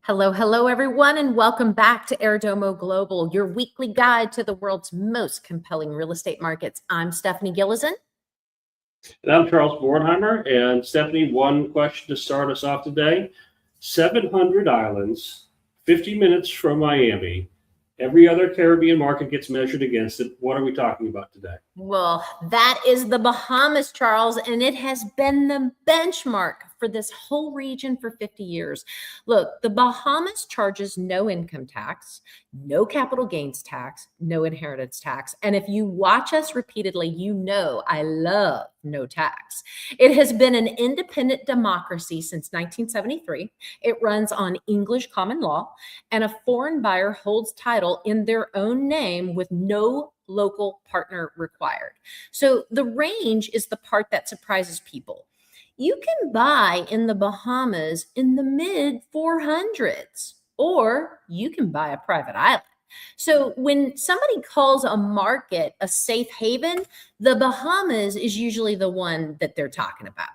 Hello, hello, everyone, and welcome back to Airdomo Global, your weekly guide to the world's most compelling real estate markets. I'm Stephanie Gillison. And I'm Charles Bornheimer. And Stephanie, one question to start us off today. 700 islands, 50 minutes from Miami. Every other Caribbean market gets measured against it. What are we talking about today? Well, that is the Bahamas, Charles, and it has been the benchmark for this whole region for 50 years. Look, the Bahamas charges no income tax, no capital gains tax, no inheritance tax. And if you watch us repeatedly, you know I love no tax. It has been an independent democracy since 1973. It runs on English common law, and a foreign buyer holds title in their own name with no local partner required. So the range is the part that surprises people. You can buy in the Bahamas in the mid 400s, or you can buy a private island. So when somebody calls a market a safe haven, the Bahamas is usually the one that they're talking about.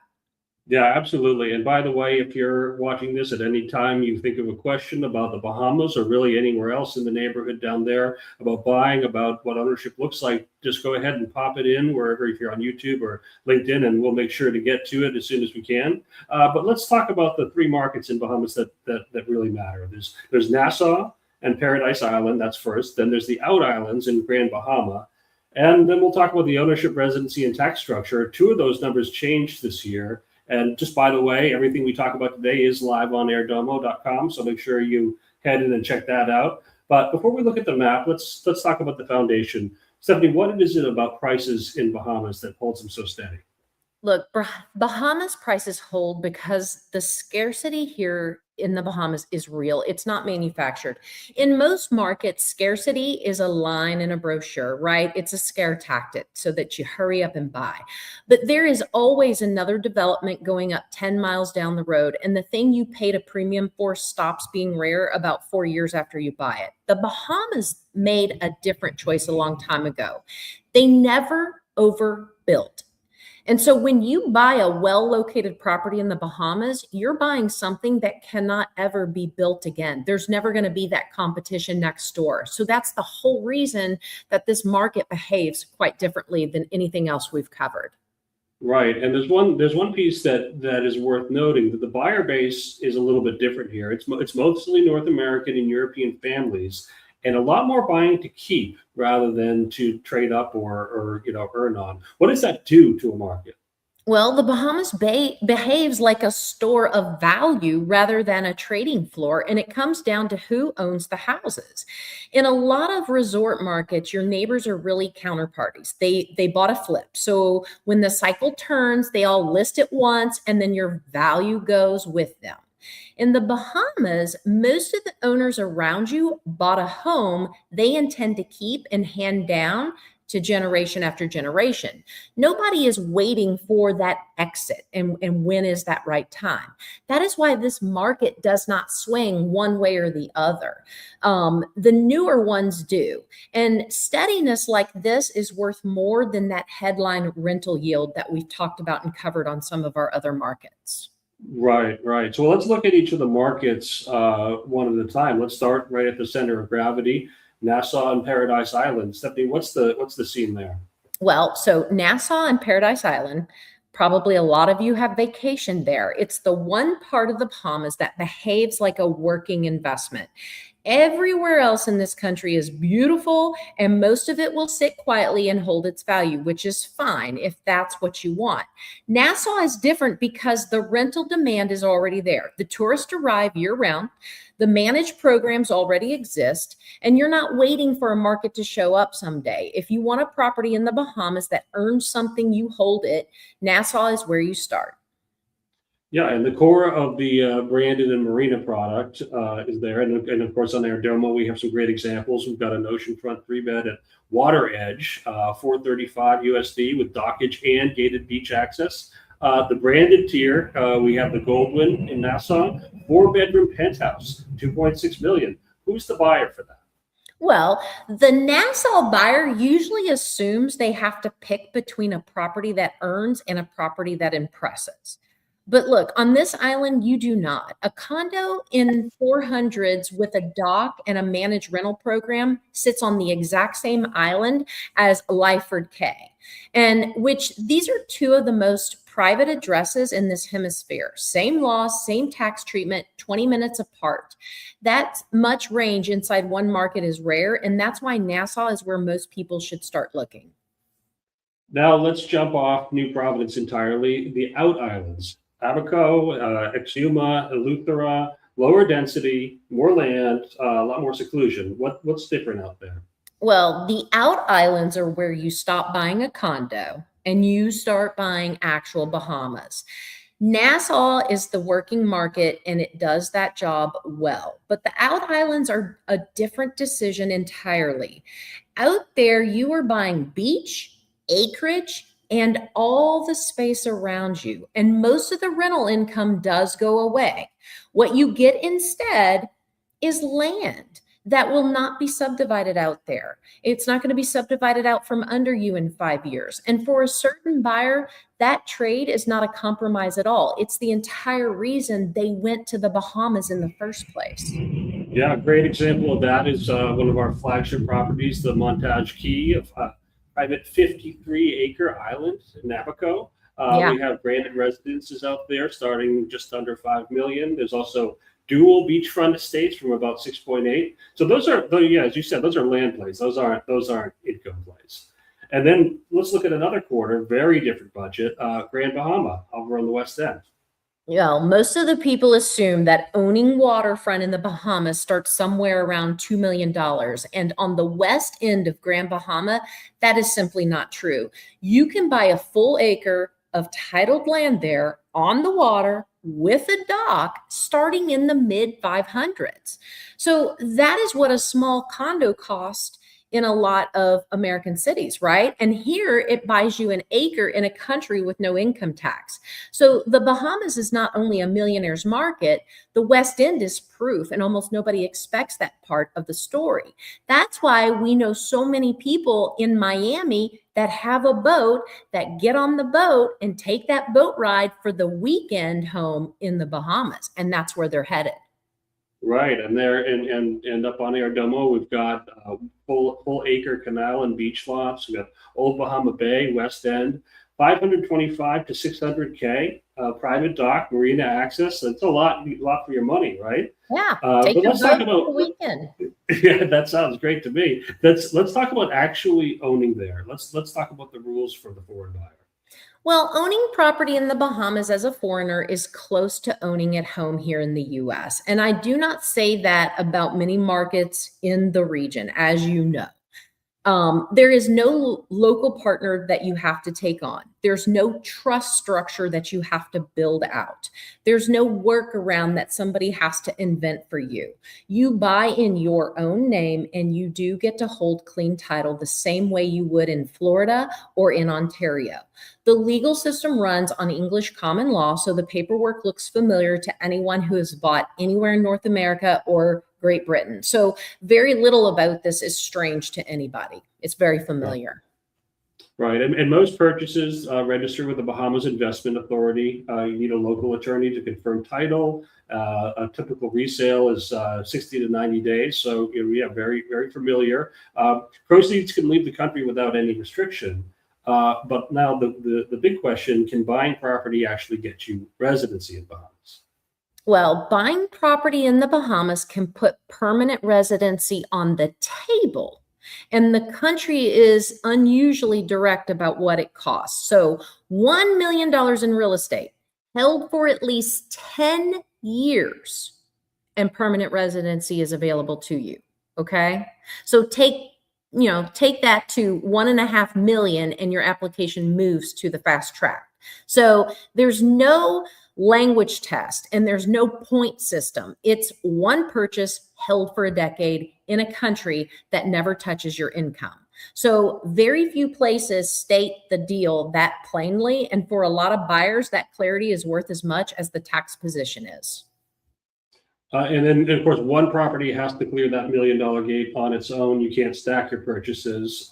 Yeah, absolutely. And by the way, if you're watching this at any time, you think of a question about the Bahamas or really anywhere else in the neighborhood down there about buying, about what ownership looks like, just go ahead and pop it in wherever, if you're on YouTube or LinkedIn, and we'll make sure to get to it as soon as we can. But let's talk about the three markets in Bahamas that really matter. There's Nassau and Paradise Island. That's first. Then there's the Out Islands in Grand Bahama. And then we'll talk about the ownership, residency, and tax structure. Two of those numbers changed this year. And just by the way, everything we talk about today is live on airdomo.com, so make sure you head in and check that out. But before we look at the map, let's talk about the foundation. Stephanie, what is it about prices in Bahamas that holds them so steady? Look, Bahamas prices hold because the scarcity here in the Bahamas is real. It's not manufactured. In most markets, scarcity is a line in a brochure, right? It's a scare tactic so that you hurry up and buy. But there is always another development going up 10 miles down the road, and the thing you paid a premium for stops being rare about 4 years after you buy it. The Bahamas made a different choice a long time ago. They never overbuilt. And so when you buy a well-located property in the Bahamas, you're buying something that cannot ever be built again. There's never going to be that competition next door. So that's the whole reason that this market behaves quite differently than anything else we've covered. Right, and there's one piece that is worth noting, that the buyer base is a little bit different here. It's mostly North American and European families, and a lot more buying to keep rather than to trade up or earn on. What does that do to a market? Well, the Bahamas behaves like a store of value rather than a trading floor, and it comes down to who owns the houses. In a lot of resort markets, your neighbors are really counterparties. They bought a flip. So when the cycle turns, they all list at once, and then your value goes with them. In the Bahamas, most of the owners around you bought a home they intend to keep and hand down to generation after generation. Nobody is waiting for that exit and when is that right time. That is why this market does not swing one way or the other. The newer ones do. And steadiness like this is worth more than that headline rental yield that we've talked about and covered on some of our other markets. Right, right. So let's look at each of the markets one at a time. Let's start right at the center of gravity, Nassau and Paradise Island. Stephanie, what's the scene there? Well, so Nassau and Paradise Island, probably a lot of you have vacationed there. It's the one part of the Bahamas that behaves like a working investment. Everywhere else in this country is beautiful, and most of it will sit quietly and hold its value, which is fine if that's what you want. Nassau is different because the rental demand is already there. The tourists arrive year round. The managed programs already exist, and you're not waiting for a market to show up someday. If you want a property in the Bahamas that earns something, you hold it. Nassau is where you start. Yeah, and the core of the Brandon and Marina product is there. And of course, on Airdomo, we have some great examples. We've got an oceanfront 3-bed at Water Edge, 435 USD with dockage and gated beach access. The branded tier, we have the Goldwyn in Nassau, 4-bedroom penthouse, 2.6 million. Who's the buyer for that? Well, the Nassau buyer usually assumes they have to pick between a property that earns and a property that impresses. But look, on this island, you do not. A condo in 400s with a dock and a managed rental program sits on the exact same island as Lyford Cay, and which these are two of the most private addresses in this hemisphere. Same laws, same tax treatment, 20 minutes apart. That much range inside one market is rare, and that's why Nassau is where most people should start looking. Now let's jump off New Providence entirely. The out islands, Abaco, Exuma, Eleuthera, lower density, more land, a lot more seclusion. What's different out there? Well, the out islands are where you stop buying a condo and you start buying actual Bahamas. Nassau is the working market and it does that job well. But the out islands are a different decision entirely. Out there, you are buying beach, acreage, and all the space around you. And most of the rental income does go away. What you get instead is land that will not be subdivided out there. It's not going to be subdivided out from under you in 5 years. And for a certain buyer, that trade is not a compromise at all. It's the entire reason they went to the Bahamas in the first place. Yeah, a great example of that is one of our flagship properties, the Montage Key, a private 53-acre island in Abaco. Yeah. We have branded residences out there starting just under 5 million. There's also dual beachfront estates from about 6.8. So those are, yeah, as you said, those are land plays. Those aren't income plays. And then let's look at another quarter, very different budget, Grand Bahama over on the West End. Well, most of the people assume that owning waterfront in the Bahamas starts somewhere around $2 million. And on the west end of Grand Bahama, that is simply not true. You can buy a full acre of titled land there on the water with a dock starting in the mid 500s. So that is what a small condo costs in a lot of American cities, right? And here it buys you an acre in a country with no income tax. So the Bahamas is not only a millionaire's market, the West End is proof, and almost nobody expects that part of the story. That's why we know so many people in Miami that have a boat that get on the boat and take that boat ride for the weekend home in the Bahamas. And that's where they're headed. Right, and there and up on Airdomo, we've got full acre canal and beach lots. We've got Old Bahama Bay, West End, 525 to 600K, private dock, marina access. That's a lot for your money, right? Yeah, but let's talk about the weekend. Yeah, that sounds great to me. Let's talk about actually owning there. Let's talk about the rules for the foreign buyer. Well, owning property in the Bahamas as a foreigner is close to owning at home here in the US. And I do not say that about many markets in the region, as you know. There is no local partner that you have to take on. There's no trust structure that you have to build out. There's no workaround that somebody has to invent for you. You buy in your own name and you do get to hold clean title the same way you would in Florida or in Ontario. The legal system runs on English common law, so the paperwork looks familiar to anyone who has bought anywhere in North America or Great Britain. So very little about this is strange to anybody. It's very familiar. Right, and most purchases register with the Bahamas Investment Authority. You need a local attorney to confirm title. A typical resale is 60 to 90 days. So yeah, very, very familiar. Proceeds can leave the country without any restriction. But now the big question, can buying property actually get you residency in Bahamas? Well, buying property in the Bahamas can put permanent residency on the table. And the country is unusually direct about what it costs. So $1 million in real estate held for at least 10 years and permanent residency is available to you. Okay. So take that to 1.5 million and your application moves to the fast track. So there's no language test and there's no point system. It's one purchase held for a decade in a country that never touches your income. So very few places state the deal that plainly. And for a lot of buyers, that clarity is worth as much as the tax position is. And then, of course, one property has to clear that $1 million gate on its own. You can't stack your purchases.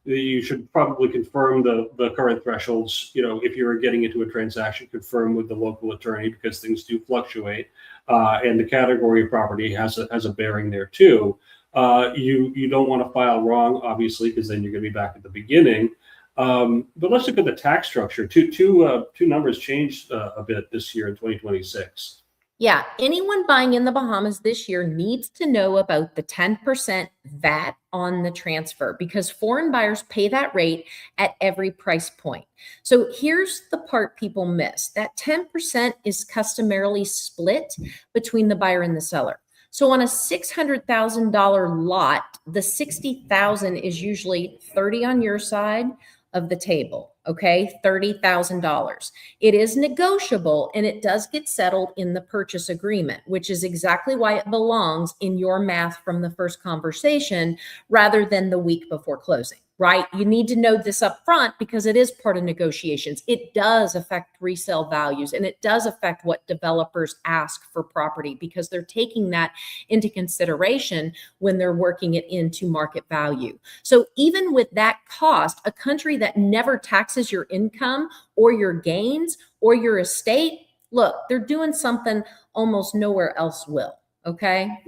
you should probably confirm the current thresholds. If you're getting into a transaction, confirm with the local attorney, because things do fluctuate, and the category of property has a bearing there too. You don't want to file wrong, obviously, because then you're going to be back at the beginning. But let's look at the tax structure. Two numbers changed a bit this year in 2026. Yeah, anyone buying in the Bahamas this year needs to know about the 10% VAT on the transfer, because foreign buyers pay that rate at every price point. So here's the part people miss. That 10% is customarily split between the buyer and the seller. So on a $600,000 lot, the $60,000 is usually 30 on your side of the table. Okay, $30,000. It is negotiable, and it does get settled in the purchase agreement, which is exactly why it belongs in your math from the first conversation rather than the week before closing, right? You need to know this up front because it is part of negotiations. It does affect resale values, and it does affect what developers ask for property, because they're taking that into consideration when they're working it into market value. So even with that cost, a country that never taxes your income or your gains or your estate, look, they're doing something almost nowhere else will. Okay.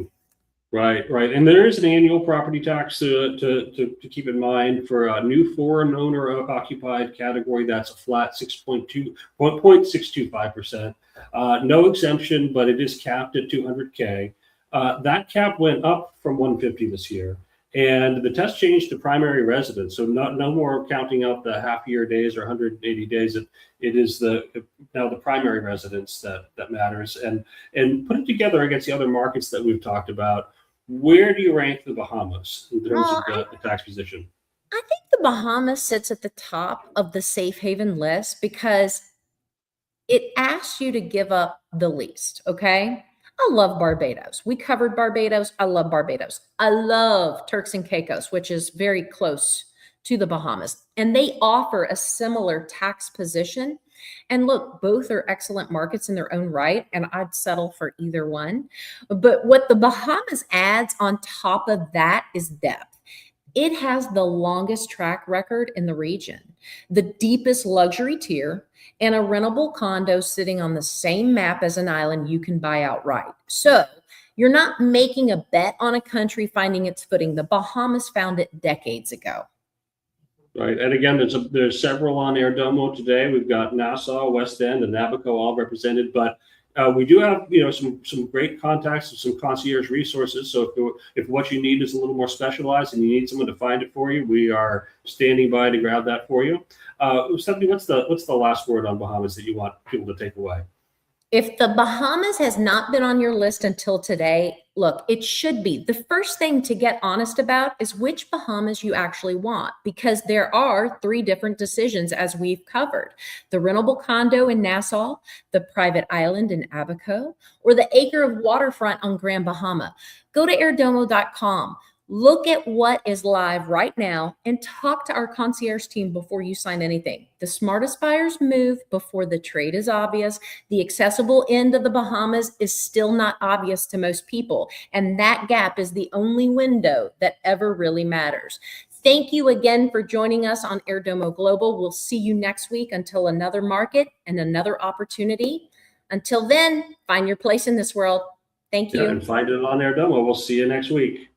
Right. And there is an annual property tax to keep in mind for a new foreign owner occupied category. That's a flat 0.625%. No exemption, but it is capped at 200K. That cap went up from 150 this year. And the test changed to primary residence. So no more counting out the half-year days or 180 days. It is now the primary residence that matters. And put it together against the other markets that we've talked about. Where do you rank the Bahamas in terms of the tax position? I think the Bahamas sits at the top of the safe haven list because it asks you to give up the least. Okay. I love Barbados. We covered Barbados. I love Barbados. I love Turks and Caicos, which is very close to the Bahamas. And they offer a similar tax position. And look, both are excellent markets in their own right, and I'd settle for either one. But what the Bahamas adds on top of that is depth. It has the longest track record in the region, the deepest luxury tier, and a rentable condo sitting on the same map as an island you can buy outright. So you're not making a bet on a country finding its footing. The Bahamas found it decades ago. Right. And again, there's several on Airdomo today. We've got Nassau, West End, and Nabucco all represented, but we do have some great contacts and some concierge resources. So if what you need is a little more specialized and you need someone to find it for you, we are standing by to grab that for you. Stephanie, what's the last word on Bahamas that you want people to take away? If the Bahamas has not been on your list until today, look, it should be. The first thing to get honest about is which Bahamas you actually want, because there are 3 different decisions as we've covered: the rentable condo in Nassau, the private island in Abaco, or the acre of waterfront on Grand Bahama. Go to airdomo.com. Look at what is live right now and talk to our concierge team before you sign anything. The smartest buyers move before the trade is obvious. The accessible end of the Bahamas is still not obvious to most people, and that gap is the only window that ever really matters. Thank you again for joining us on Airdomo Global. We'll see you next week until another market and another opportunity. Until then, find your place in this world. Thank you. Yeah, and find it on Airdomo. We'll see you next week.